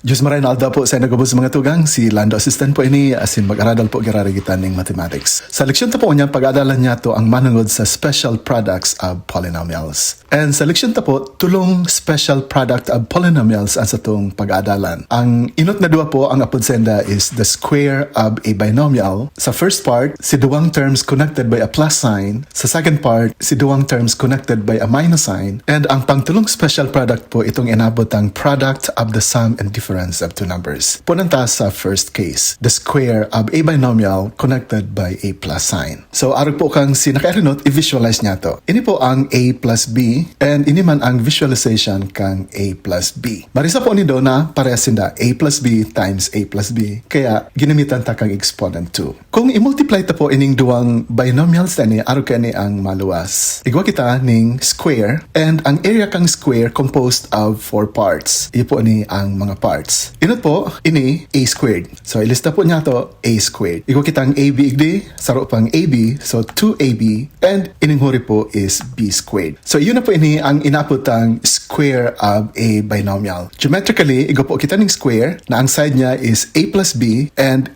Diyos maray na alda po sa nagabos mga tugang, si Lando Assistant po ini asin mag-aradal po girari kita ng mathematics. Sa leksyon ta po niya, pag-adalan niya to ang manungod sa special products of polynomials. And sa leksyon ta po, tulong special product of polynomials ang sa itong pag-adalan. Ang inot na dua po ang apod senda is the square of a binomial. Sa first part, si duwang terms connected by a plus sign. Sa second part, si duwang terms connected by a minus sign. And ang pangtulong special product po itong inabot ang product of the sum and difference of two numbers. Punanta sa first case, the square of a binomial connected by a plus sign. So, arag po kang sinakarinot, i-visualize niya to. Ini po ang a plus b, and ini man ang visualization kang a plus b. Marisa po ni do na parehas sinda a plus b times a plus b, kaya ginamitan ta kang exponent 2. Kung i-multiply ta po ining duwang binomials na ni, arag ka ni ang maluwas. Igwa kita ning square, and ang area kang square composed of 4 parts. Iyo po ni ang mga parts. Inot po, ini a squared. So, ilista po niya to a squared. Iko kitang ab igdi, saro pang ab, so 2ab, and ining huri po is b squared. So, yun na po ini ang inaputang square of a binomial. Geometrically, iko po kita ning square na ang side niya is a plus b, and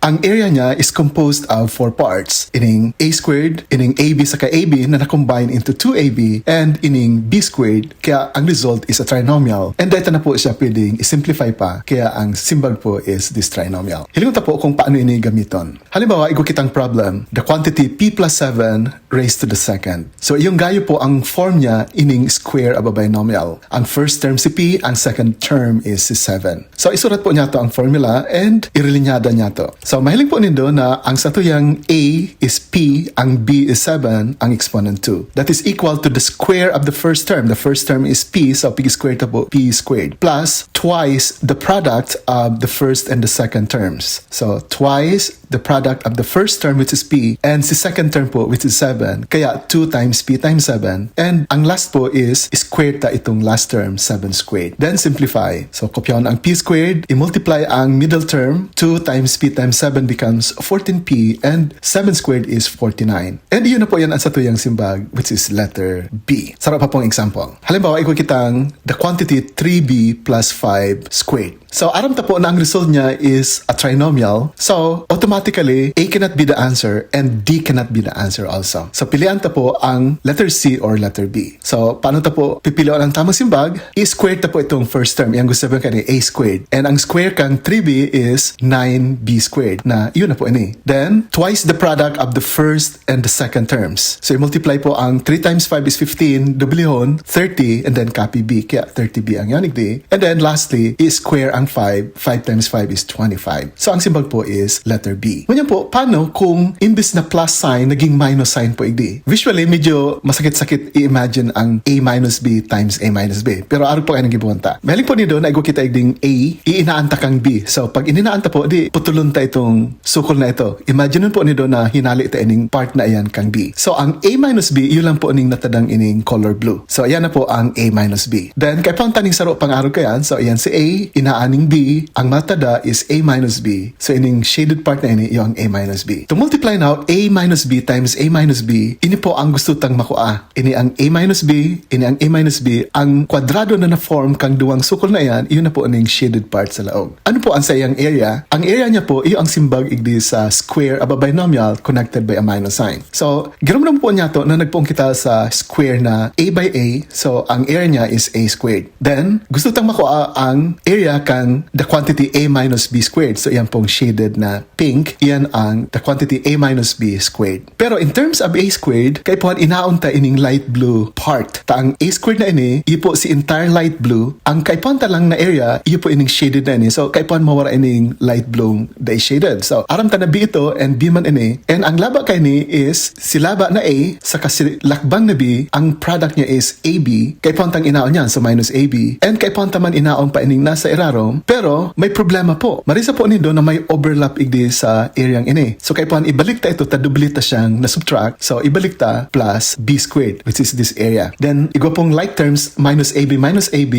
ang area niya is composed of 4 parts. Ining a squared, ining ab saka ab na na-combine into 2ab, and ining b squared, kaya ang result is a trinomial. And dito na po siya pwedeng i-simplify pa, kaya ang simbag po is this trinomial. Hilingon ta po kung paano ini gamiton. Halimbawa, iko kitang problem, the quantity p plus 7 raised to the second. So, yung gayo po ang form niya ining square of a binomial. Ang first term si p, ang second term is si 7. So, isurat po niya to ang formula and irelinyada niya to. So, mahiling po nindo na ang satuyang a is p, ang b is 7, ang exponent 2. That is equal to the square of the first term. The first term is p, so p squared po, p squared. Plus twice the product of the first and the second terms. So, twice the product of the first term, which is p, and si second term po, which is 7. Kaya 2 times p times 7. And ang last po is squared ta itong last term, 7 squared. Then simplify. So, kopyaon ang p squared, i-multiply ang middle term, 2 times p times 7 becomes 14p, and 7 squared is 49. And yun na po yan ang satuyang simbag, which is letter b. Sarap pa pong example. Halimbawa, ikaw kitang the quantity 3b plus 5 squared. So, aram ta po na ang result niya is a trinomial. So, automatically, A cannot be the answer and D cannot be the answer also. So, pilihan ta po ang letter C or letter B. So, paano ta po pipilihan ang tamang simbag? I-squared ta po itong first term. Yang gusto sabihin ka ni A squared. And ang square kang 3B is 9B squared. Na, yun na po ini. Then, twice the product of the first and the second terms. So, i-multiply po ang 3 times 5 is 15, dublihon, 30, and then copy B. Kaya 30B ang yanig di. And then, lastly, i-square ang 5. 5 times 5 is 25. So, ang simbag po is letter B. Ngunyan po, paano kung imbis na plus sign, naging minus sign po igdi? Visually, medyo masakit-sakit i-imagine ang A minus B times A minus B. Pero araw po kayo nang gibuhanta. Mahiling po nido na igo kita igding A, iinaanta kang B. So, pag ininaanta po, di putulon ta itong sukol na ito. Imagine po nido na hinali ta ining part na iyan kang B. So, ang A minus B, yun lang po ining natadang ining color blue. So, ayan na po ang A minus B. Then, kay pang taning saro pang araw kayan. So, ayan si A, inaaning B, ang matada is A minus B. So, ining shaded part na ini, yung A minus B. To multiply now, A minus B times A minus B, ini po ang gusto tang makua. Ini ang A minus B, ini ang A minus B. Ang kwadrado na na-form kang duwang sukol na yan, yun na po ining shaded part sa laog. Ano po ang sayang area? Ang area niya po, iyo ang simbag igdi sa square of a binomial connected by a minus sign. So, giram po niya to na nagpoong kita sa square na A by A. So, ang area niya is A squared. Then, gusto tang makua ang area kang the quantity A minus B squared. So, yan pong shaded na pink. Yan ang the quantity A minus B squared. Pero in terms of A squared, kay po inaon ta ining light blue part. Ta ang A squared na ini, iyo po si entire light blue. Ang kay po lang na area, iyo po ining shaded na ini. So, kay po mawara ining light blue da shaded. So, aram ta na B ito and B man ini. And ang laba kay ni is si laba na A sa kasi lakbang na B, ang product niya is AB. Kay po tang inaon yan. So, minus AB. And kay po man inaon pa ining nasa irarom. Pero, may problema po. Marisa po nido na may overlap igdi sa areang ini. So, kay puan, ibalik ta ito, tadublita siyang na-subtract. So, ibalik ta plus B squared, which is this area. Then, igwa pong like terms, minus AB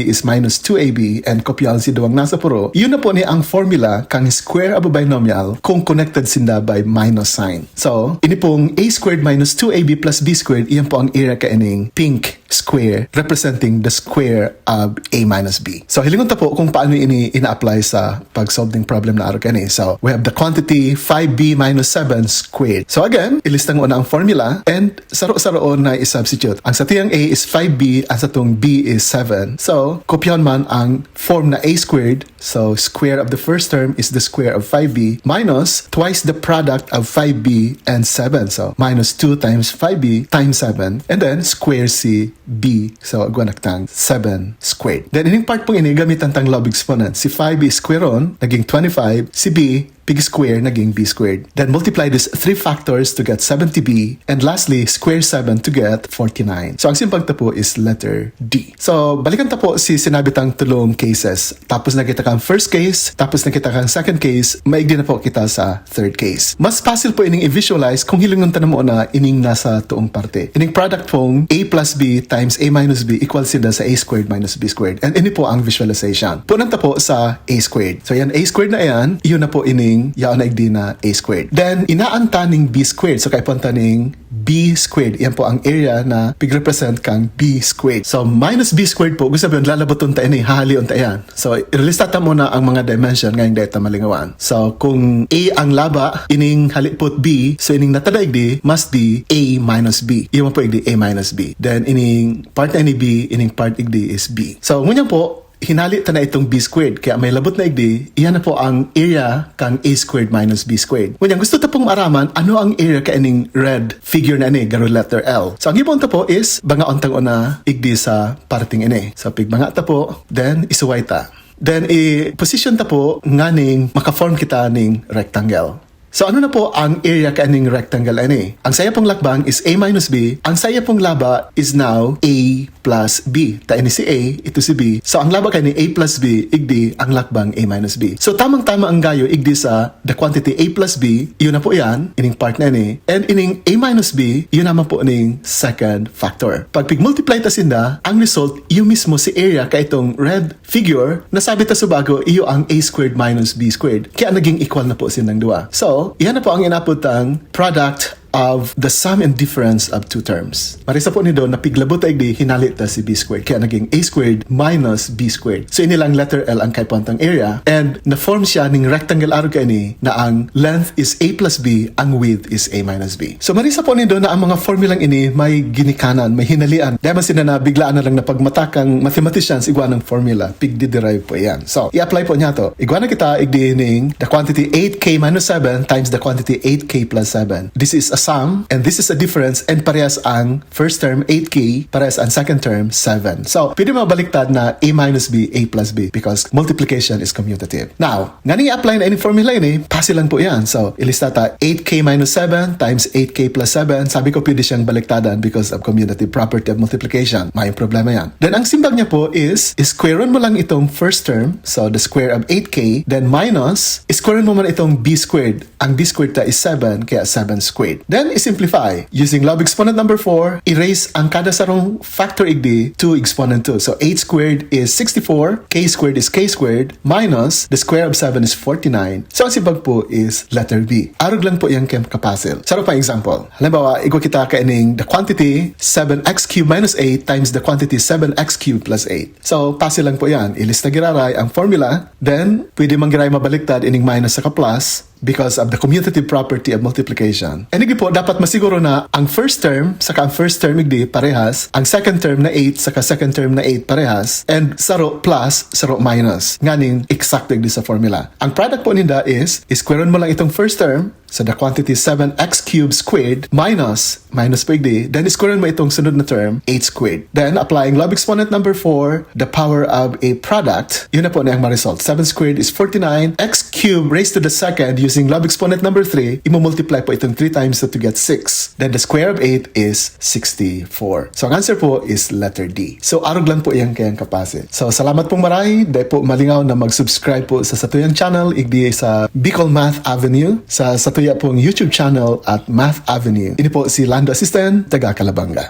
is minus 2AB, and kopyahan si duwang nasa puro. Yun na po ni ang formula kang square of a binomial kung connected sinda by minus sign. So, ini pong A squared minus 2AB plus B squared, iyan po ang area ka ining pink square representing the square of a minus b. So hilingon ta po kung paano ini ina-apply sa pag-solve ng problem na araw kani. So we have the quantity 5b minus 7 squared. So again, ilista mo na ang formula and saro-saroon na i-substitute. Ang sa tiyang a is 5b, ang sa tong b is 7. So kopyaon man ang form na a squared. So square of the first term is the square of 5b minus twice the product of 5b and 7. So minus 2 times 5b times 7 and then square si b. So agwanak tang 7 squared. Then ining part pong ini gamitan tang log exponent. Si 5b square on naging 25, si b big square naging b squared. Then multiply these 3 factors to get 70b and lastly square 7 to get 49. So ang simpang tapo is letter D. So balikan tapo si sinabi tang tulong cases. Tapos nakita kang first case, tapos nakita kang second case, maigdi na po kita sa third case. Mas fácil po ining i-visualize kung hilingon ta mo na ining nasa tuong parte. Ining product pong a plus b times a minus b equals sila sa a squared minus b squared. And ini po ang visualization. Punan ta po sa a squared. So yan a squared na yan, iyon na po ining yaon na igdi na a squared. Then, inaanta ning b squared. So, kaipunta ning b squared. Yan po ang area na pig-represent kang b squared. So, minus b squared po, gusto sabihin, lalaboton ta ini, hahalion ta yan. So, ilista ta muna ang mga dimension ngayong data malingawan. So, kung a ang laba, ining halipot b, so ining natada igdi, must be a minus b. Iyon po igdi, a minus b. Then, ining part na ini b, ining part igdi is b. So, ngunyan po, hinali ta na itong b squared. Kaya may labot na igdi, iyan na po ang area kang a squared minus b squared. Ngunyan, gusto ta pong maraman, ano ang area ka ining red figure na ini, garo letter L. So, ang ibon ta po is, banga ontang una igdi sa parting ini. So, pigbanga ta po, then isuway ta. Then, i-position ta po nganing makaform kita ning rectangle. So ano na po ang area kaning rectangle ani? Ang saya pong lakbang is a minus b. Ang saya pong laba is now a plus b. Ta ini si a, ito si b. So ang laba kani a plus b, igdi ang lakbang a minus b. So tamang-tama ang gayo igdi sa the quantity a plus b, iyon na po yan, ining part na ni. And ining a minus b, iyon naman po ining second factor. Pag pig-multiply ta sinda, ang result, iyo mismo si area ka itong red figure, nasabi ta subago, iyo ang a squared minus b squared. Kaya naging equal na po sindang dua. So, iyan na po ang inaputang product of the sum and difference of two terms. Marisa po ni doon, napiglabot ay di hinalit ta si b squared. Kaya naging a squared minus b squared. So inilang letter L ang kaipuntang area. And na-form siya ng rectangle arrow kani na ang length is a plus b, ang width is a minus b. So marisa po ni doon na ang mga formulang ini may ginikanan, may hinalian. Dahil man sila na biglaan na lang na pagmatakang mathematicians igwa ng formula. Pig-derive po yan. So, i-apply po niya to. Igwa na kita igdining the quantity 8k minus 7 times the quantity 8k plus 7. This is a sum and this is a difference and parehas ang first term 8k, parehas ang second term 7. So, pwede mabaliktad na a minus b, a plus b because multiplication is commutative. Now, nga i-apply na any formula ini, pasi lang po yan. So, ilista ta 8k minus 7 times 8k plus 7. Sabi ko pwede siyang baliktadan because of commutative property of multiplication. May problema yan. Then, ang simbag niya po is, squareon mo lang itong first term, so the square of 8k, then minus, squareon mo man itong b squared. Ang b squared ta is 7, kaya 7 squared. Then, isimplify. Using log exponent number 4, erase ang kada sarong factor igdi to exponent 2. So, 8 squared is 64, k squared is k squared, minus the square of 7 is 49. So, ang sibag po is letter B. Arog lang po yung kem kapasil. Saro pa example. Halimbawa, igwa kita kaining the quantity 7x cubed minus 8 times the quantity 7x cubed plus 8. So, pasil lang po yan. Ilista giraray ang formula. Then, pwede manggiray mabaliktad ining minus sa ka-plus because of the commutative property of multiplication. And po, dapat masiguro na ang first term, saka ang first term igdi parehas, ang second term na 8, saka second term na 8 parehas, and saro plus, saro minus. Nganing exact igdi sa formula. Ang product po ninda is, squareon mo lang itong first term, so the quantity 7x cubed squared minus po igdi, then squareon mo itong sunod na term, 8 squared. Then, applying log exponent number 4, the power of a product, yun na po na yung ma-result. 7 squared is 49, x cubed raised to the second, using log exponent number 3, imo-multiply po itong 3 times to get 6. Then the square of 8 is 64. So ang answer po is letter D. So arog lang po yan kayang kapasit. So salamat pong maray. Dahil po malingaw na mag-subscribe po sa Satuyang channel, igdi sa Bicol Math Avenue, sa Satuya pong YouTube channel at Math Avenue. Ini po si Lando Assistant, taga Calabanga.